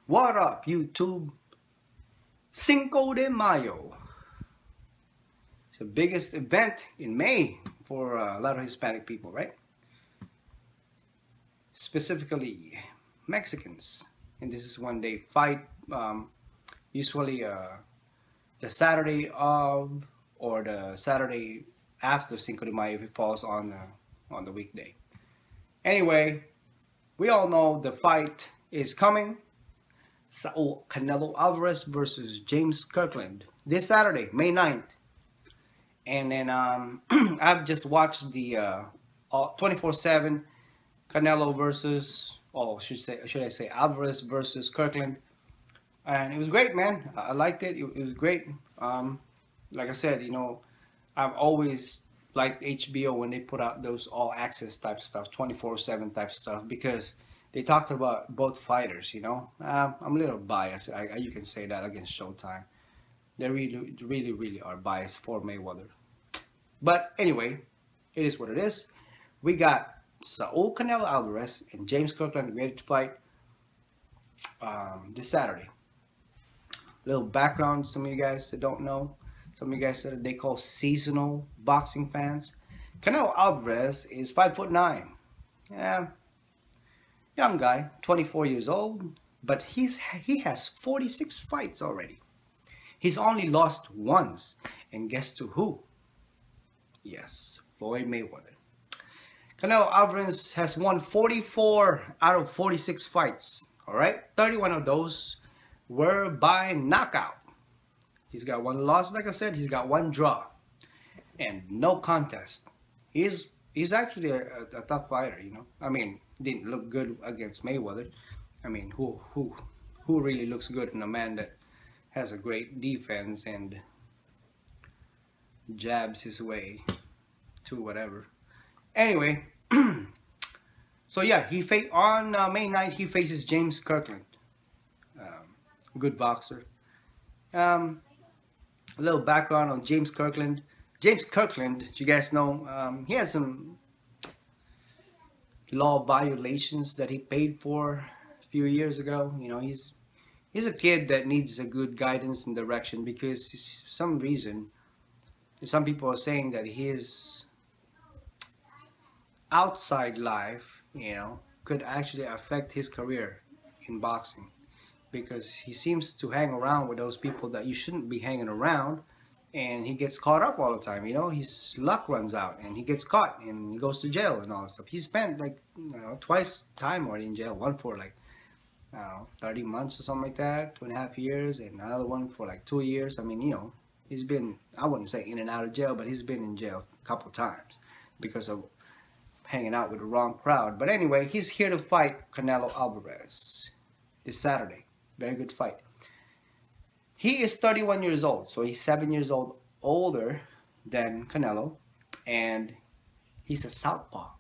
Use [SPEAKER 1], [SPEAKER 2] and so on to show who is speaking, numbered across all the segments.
[SPEAKER 1] What up, YouTube? Cinco de Mayo. It's the biggest event in May for a lot of Hispanic people, right? Specifically, Mexicans. And this is when they fight, usually the Saturday of or the Saturday after Cinco de Mayo if it falls on the weekday. Anyway, we all know the fight is coming. SAUL Canelo Alvarez versus James Kirkland this Saturday, May 9th. And then I've just watched the 24/7 Canelo versus, should I say Alvarez versus Kirkland, and it was great, man. I liked it. It was great. Like I said, I've always liked HBO when they put out those all access type stuff, 24/7 type stuff, because they talked about both fighters. I'm a little biased. You can say that against Showtime. They really are biased for Mayweather. But anyway, it is what it is. We got SAUL Canelo Alvarez and James Kirkland ready to fight this Saturday. Little background, some of you guys that don't know, some of you guys that they call seasonal boxing fans. Canelo Alvarez is 5'9". Yeah, young guy, 24 years old, but he has 46 fights already. He's only lost once, and guess to who? Yes, Floyd Mayweather. Canelo Alvarez has won 44 out of 46 fights. All right, 31 of those were by knockout. He's got one loss, like I said. He's got one draw, and no contest. He's actually a tough fighter. I mean, didn't look good against Mayweather. I mean, who really looks good in a man that has a great defense and jabs his way to whatever. Anyway, so yeah, on May 9th he faces James Kirkland, good boxer. A little background on James Kirkland. James Kirkland, you guys know, he had some law violations that he paid for a few years ago. He's a kid that needs a good guidance and direction, because for some reason, some people are saying that his outside life, could actually affect his career in boxing, because he seems to hang around with those people that you shouldn't be hanging around, and he gets caught up all the time. His luck runs out and he gets caught and he goes to jail and all that stuff. He spent twice time already in jail, one for 30 months or something like that, 2.5 years, and another one for 2 years. I mean, he's been, I wouldn't say in and out of jail, but he's been in jail a couple times because of hanging out with the wrong crowd. But anyway, he's here to fight Canelo Alvarez this Saturday. Very good fight. He is 31 years old, so he's 7 years old older than Canelo, and he's a southpaw.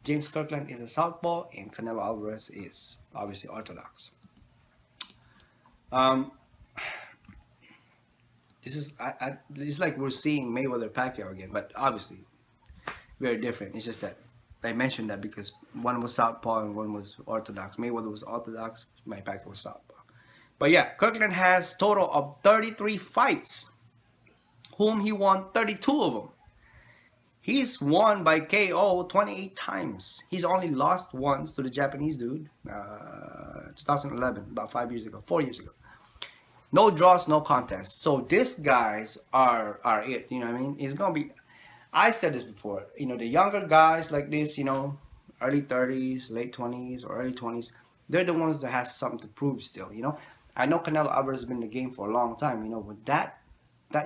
[SPEAKER 1] James Kirkland is a southpaw, and Canelo Alvarez is obviously orthodox. This is it's like we're seeing Mayweather Pacquiao again, but obviously very different. It's just that I mentioned that because one was southpaw and one was orthodox. Mayweather was orthodox, Pacquiao was southpaw. But yeah, Kirkland has total of 33 fights, whom he won 32 of them. He's won by KO 28 times. He's only lost once to the Japanese dude, 2011, about 4 years ago. No draws, no contests. So these guys are it. You know what I mean? It's gonna be. I said this before. The younger guys like this, early 30s, late 20s, or early 20s, they're the ones that has something to prove still. I know Canelo Alvarez has been in the game for a long time. With that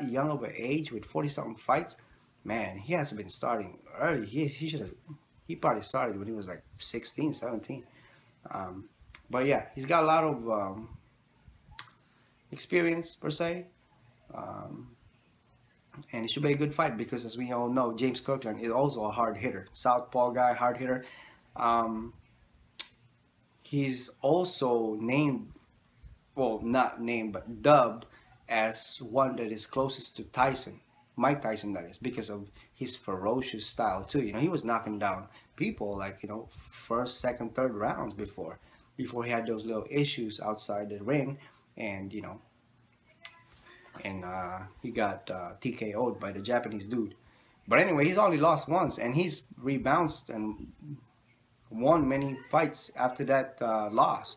[SPEAKER 1] young of an age, with 40-something fights, man, he has been starting early. He probably started when he was 16, 17. But yeah, he's got a lot of experience per se, and it should be a good fight, because as we all know, James Kirkland is also a hard hitter, southpaw guy, hard hitter. He's also named, well, not named, but dubbed as one that is closest to Tyson, Mike Tyson, that is, because of his ferocious style too. He was knocking down people first, second, third rounds before. before he had those little issues outside the ring, and he got TKO'd by the Japanese dude. But anyway, he's only lost once, and he's rebounded and won many fights after that loss.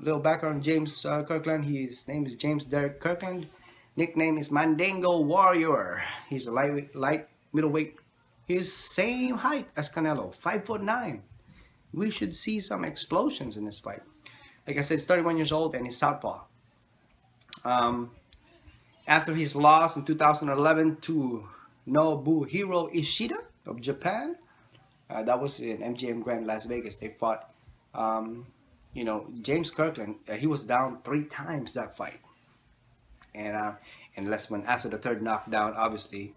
[SPEAKER 1] Little background on James Kirkland. His name is James Derek Kirkland. Nickname is Mandingo Warrior. He's a light middleweight. He's same height as Canelo, 5'9". We should see some explosions in this fight. Like I said, he's 31 years old and he's southpaw. After his loss in 2011 to Nobuhiro Ishida of Japan, that was in MGM Grand Las Vegas. They fought, James Kirkland. He was down 3 times that fight, and after the third knockdown, obviously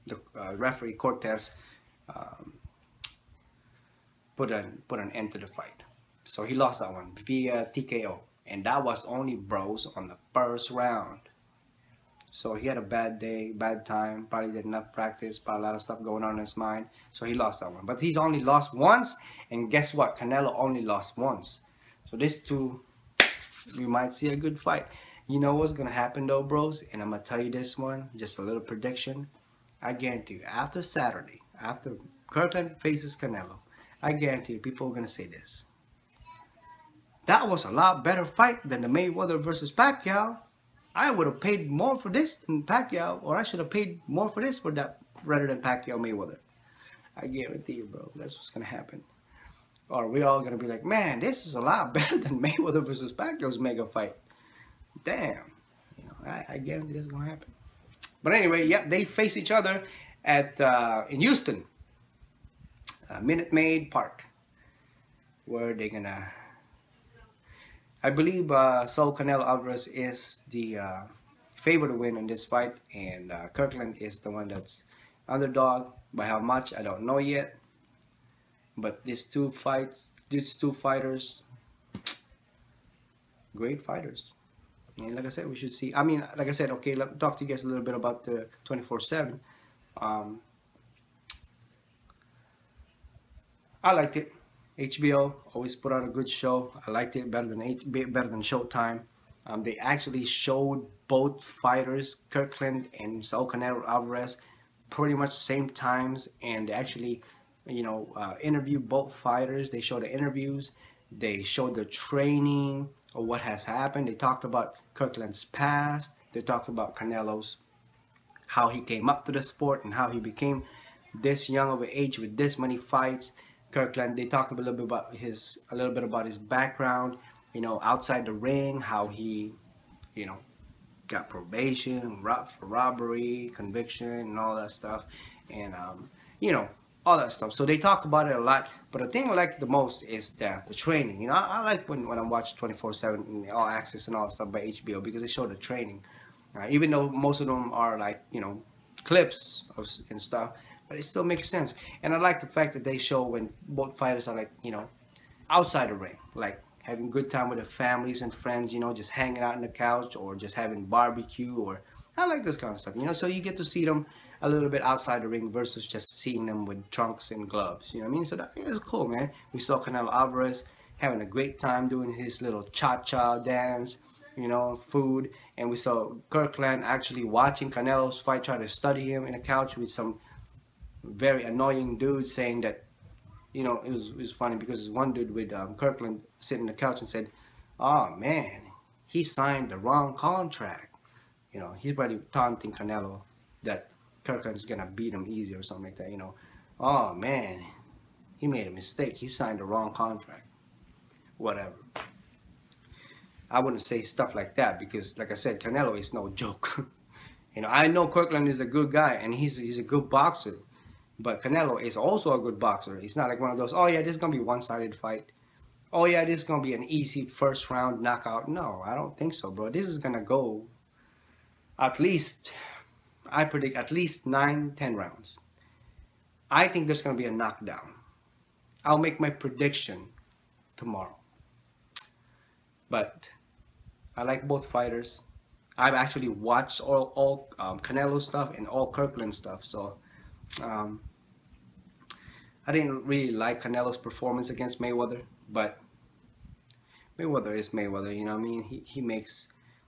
[SPEAKER 1] the referee Cortez put an end to the fight. So he lost that one via TKO, and that was only bros on the first round. So he had a bad day, bad time, probably did enough practice, probably a lot of stuff going on in his mind. So he lost that one. But he's only lost once, and guess what? Canelo only lost once. So these two, we might see a good fight. You know what's going to happen though, bros? And I'm going to tell you this one, just a little prediction. I guarantee you, after Saturday, after Kirkland faces Canelo, I guarantee you, people are going to say this. That was a lot better fight than the Mayweather versus Pacquiao. I would have paid more for this than Pacquiao, or I should have paid more for this for that rather than Pacquiao Mayweather. I guarantee you, bro, that's what's gonna happen. Or we're all gonna be like, man, this is a lot better than Mayweather versus Pacquiao's mega fight. Damn, I guarantee this is gonna happen. But anyway, yeah, they face each other at in Houston, Minute Maid Park, where they're gonna. I believe SAUL Canelo Alvarez is the favorite to win in this fight, and Kirkland is the one that's underdog. By how much, I don't know yet. But these two fighters, great fighters. And like I said, we should see. I mean, like I said, okay, let me talk to you guys a little bit about the 24/7. I liked it. HBO always put out a good show. I liked it better than Showtime. They actually showed both fighters, Kirkland and SAUL Canelo Alvarez, pretty much same times, and they actually, interviewed both fighters. They showed the interviews. They showed the training of what has happened. They talked about Kirkland's past. They talked about Canelo's, how he came up to the sport and how he became this young of an age with this many fights. Kirkland, they talked a little bit about his background, outside the ring, how he, got probation, for robbery, conviction, and all that stuff, and all that stuff. So they talk about it a lot. But the thing I like the most is the training. I like when I watch 24/7 and All Access and all that stuff by HBO, because they show the training, even though most of them are like clips and stuff. But it still makes sense. And I like the fact that they show when both fighters are like, outside the ring, like having good time with their families and friends, just hanging out on the couch or just having barbecue, or I like this kind of stuff, so you get to see them a little bit outside the ring versus just seeing them with trunks and gloves, what I mean? So that is cool, man. We saw Canelo Alvarez having a great time doing his little cha-cha dance, food, and we saw Kirkland actually watching Canelo's fight, trying to study him in the couch with some very annoying dude saying that, it was funny because one dude with Kirkland sitting on the couch and said, oh man, he signed the wrong contract. He's probably taunting Canelo that Kirkland's gonna beat him easy or something like that, oh man, he made a mistake, he signed the wrong contract. Whatever. I wouldn't say stuff like that because, like I said, Canelo is no joke. I know Kirkland is a good guy and he's a good boxer. But Canelo is also a good boxer. He's not like one of those, oh yeah, this is going to be a one-sided fight. Oh yeah, this is going to be an easy first round knockout. No, I don't think so, bro. This is going to go at least, I predict at least 9-10 rounds. I think there's going to be a knockdown. I'll make my prediction tomorrow. But I like both fighters. I've actually watched all Canelo stuff and all Kirkland stuff, so I didn't really like Canelo's performance against Mayweather, but Mayweather is Mayweather, you know what I mean?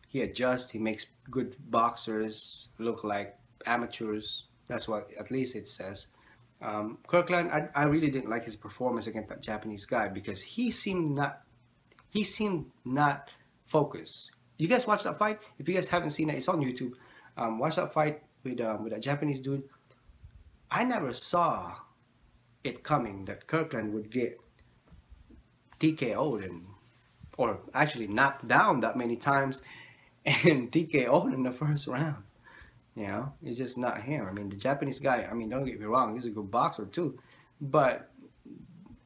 [SPEAKER 1] He adjusts, he makes good boxers look like amateurs. That's what at least it says. Kirkland, I really didn't like his performance against that Japanese guy because he seemed not focused. You guys watch that fight? If you guys haven't seen it, it's on YouTube. Watch that fight with that Japanese dude. I never saw it coming that Kirkland would get TKO'd or actually knocked down that many times and TKO'd in the first round. You know, it's just not him. I mean, the Japanese guy, I mean, don't get me wrong, he's a good boxer too. But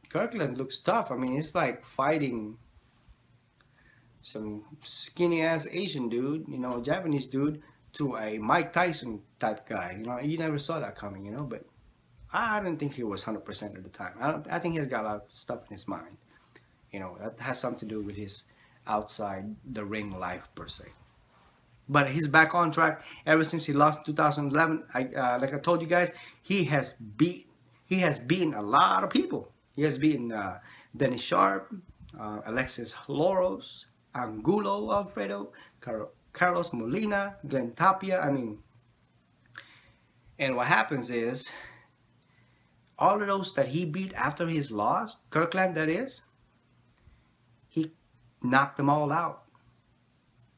[SPEAKER 1] Kirkland looks tough. I mean, it's like fighting some skinny ass Asian dude, you know, Japanese dude, to a Mike Tyson type guy. You know, you never saw that coming, you know, but I didn't think he was 100% at the time. I think he's got a lot of stuff in his mind. You know, that has something to do with his outside the ring life per se. But he's back on track ever since he lost in 2011. Like I told you guys, he has beaten a lot of people. He has beaten Dennis Sharp, Alexis Loros, Angulo Alfredo, Carlos Molina, Glenn Tapia. I mean, and what happens is, all of those that he beat after his loss, Kirkland that is, he knocked them all out.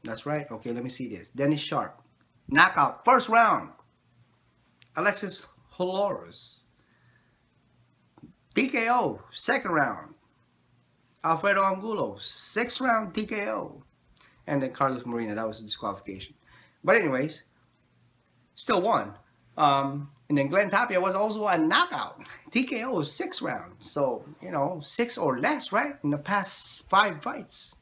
[SPEAKER 1] That's right. Okay, let me see this. Dennis Sharp, knockout, first round. Alexis Loros, TKO, second round. Alfredo Angulo, 6th round TKO. And then Carlos Molina, that was a disqualification. But anyways, still won. And then Glenn Tapia was also a knockout. TKO, 6th round. So, you know, 6 or less, right? In the past 5 fights.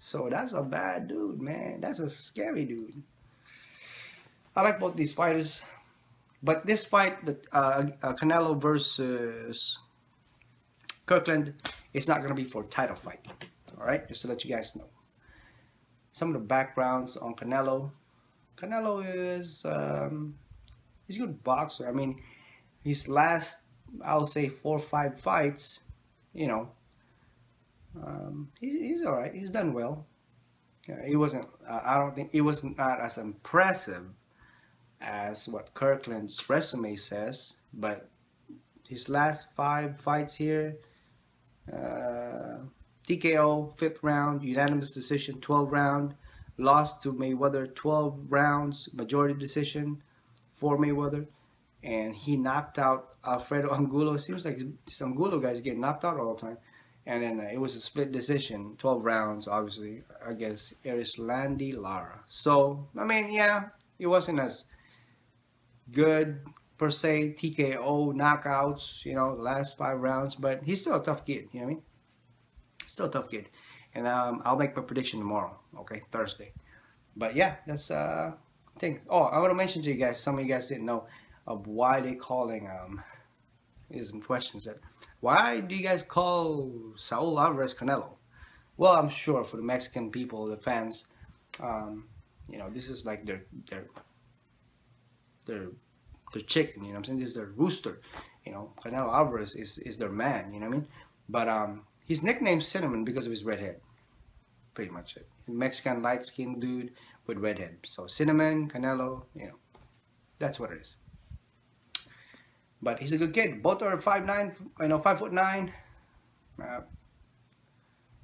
[SPEAKER 1] So that's a bad dude, man. That's a scary dude. I like both these fighters. But this fight, the Canelo versus Kirkland, it's not going to be for a title fight. All right? Just to let you guys know. Some of the backgrounds on Canelo. Canelo is he's a good boxer. I mean, his last, I'll say 4 or 5 fights, you know, he's all right. He's done well. He wasn't. I don't think it was not as impressive as what Kirkland's resume says. But his last 5 fights here, TKO 5th round, unanimous decision 12th round, lost to Mayweather 12 rounds, majority decision for Mayweather, and he knocked out Alfredo Angulo. It seems like this Angulo guy's getting knocked out all the time. And then it was a split decision, 12 rounds, obviously, against Erislandy Lara. So, I mean, yeah, it wasn't as good, per se, TKO, knockouts, you know, the last 5 rounds. But he's still a tough kid, you know what I mean? Still a tough kid. And I'll make my prediction tomorrow, okay, Thursday. But, yeah, that's thing. Oh, I want to mention to you guys, some of you guys didn't know of why they calling, here's some questions that, why do you guys call Saul Alvarez Canelo? Well, I'm sure for the Mexican people, the fans, you know, this is like their chicken, you know what I'm saying? This is their rooster, you know. Canelo Alvarez is their man, you know what I mean? But he's nicknamed Cinnamon because of his red head. Pretty much it. Mexican light-skinned dude with red head. So Cinnamon, Canelo, you know, that's what it is. But he's a good kid. Both are 5'9", you know, 5'9".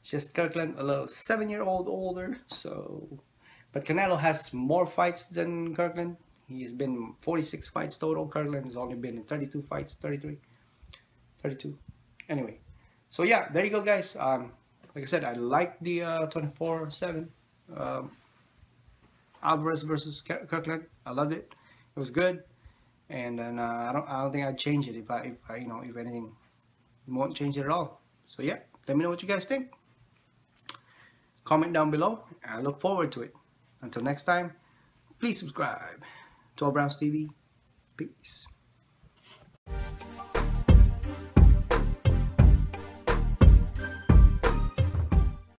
[SPEAKER 1] Just Kirkland a little 7-year-old older. So, but Canelo has more fights than Kirkland. He's been 46 fights total. Kirkland has only been in 32 fights, 33, 32. Anyway, so yeah, there you go, guys. Like I said, I like the 24/7 Alvarez versus Kirkland. I loved it. It was good. And then I don't think I'd change it if I you know, if anything, won't change it at all. So yeah, let me know what you guys think. Comment down below. I look forward to it. Until next time, please subscribe. 12 Rounds TV. Peace.